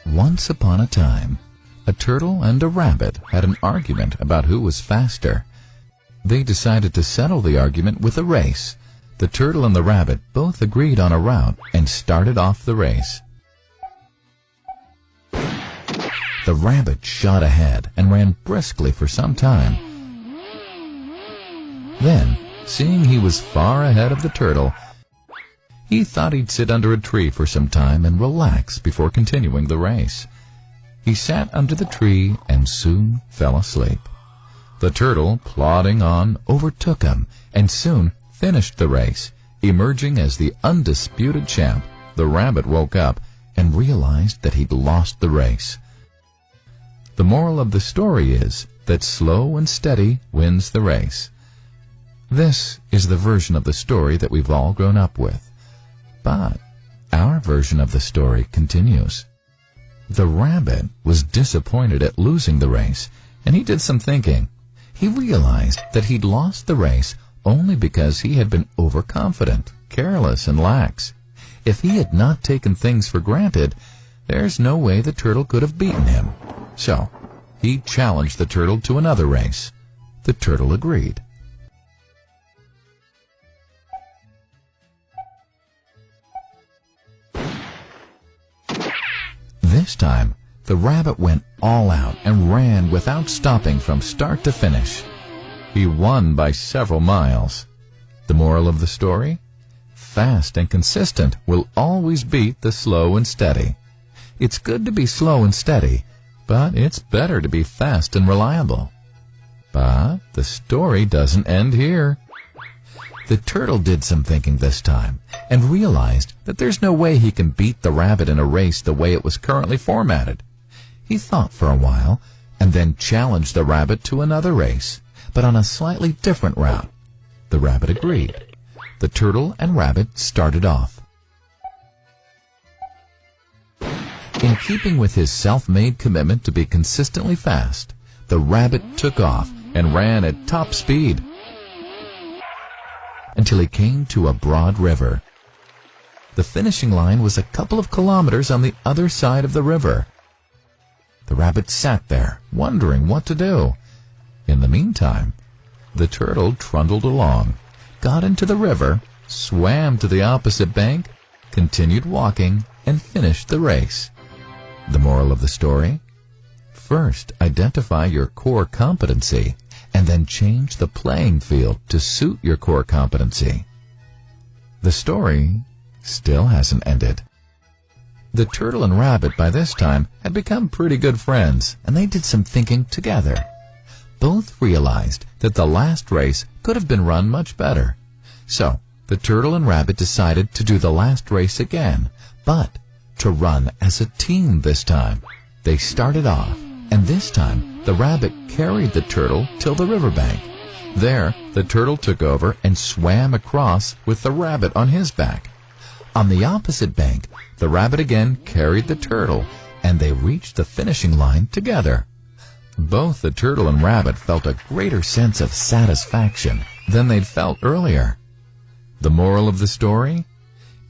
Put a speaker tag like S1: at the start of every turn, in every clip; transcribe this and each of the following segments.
S1: Once upon a time, a turtle and a rabbit had an argument about who was faster. They decided to settle the argument with a race. The turtle and the rabbit both agreed on a route and started off the race. The rabbit shot ahead and ran briskly for some time. Then, seeing he was far ahead of the turtle, he thought he'd sit under a tree for some time and relax before continuing the race. He sat under the tree and soon fell asleep. The turtle, plodding on, overtook him and soon finished the race, emerging as the undisputed champ. The rabbit woke up and realized that he'd lost the race. The moral of the story is that slow and steady wins the race. This is the version of the story that we've all grown up with. But our version of the story continues. The rabbit was disappointed at losing the race, and he did some thinking. He realized that he'd lost the race only because he had been overconfident, careless, and lax. If he had not taken things for granted, there's no way the turtle could have beaten him. So, he challenged the turtle to another race. The turtle agreed. This time, the rabbit went all out and ran without stopping from start to finish. He won by several miles. The moral of the story? Fast and consistent will always beat the slow and steady. It's good to be slow and steady, but it's better to be fast and reliable. But the story doesn't end here. The turtle did some thinking this time and realized that there's no way he can beat the rabbit in a race the way it was currently formatted. He thought for a while and then challenged the rabbit to another race, but on a slightly different route. The rabbit agreed. The turtle and rabbit started off. In keeping with his self-made commitment to be consistently fast, the rabbit took off and ran at top speed until he came to a broad river. The finishing line was a couple of kilometers on the other side of the river. The rabbit sat there, wondering what to do. In the meantime, the turtle trundled along, got into the river, swam to the opposite bank, continued walking, and finished the race. The moral of the story? First, identify your core competency, and then change the playing field to suit your core competency. The story still hasn't ended. The turtle and rabbit by this time had become pretty good friends, and they did some thinking together. Both realized that the last race could have been run much better. So, the turtle and rabbit decided to do the last race again, but to run as a team this time. They started off, and this time the rabbit carried the turtle till the riverbank. There, the turtle took over and swam across with the rabbit on his back. On the opposite bank, the rabbit again carried the turtle, and they reached the finishing line together. Both the turtle and rabbit felt a greater sense of satisfaction than they'd felt earlier. The moral of the story?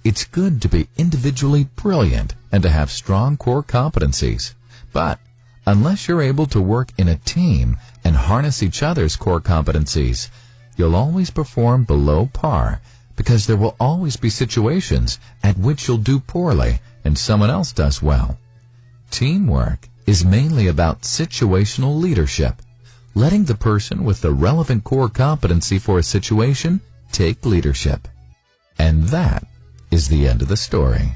S1: It's good to be individually brilliant and to have strong core competencies. But unless you're able to work in a team and harness each other's core competencies, you'll always perform below par, because there will always be situations at which you'll do poorly and someone else does well. Teamwork is mainly about situational leadership, letting the person with the relevant core competency for a situation take leadership. And that is the end of the story.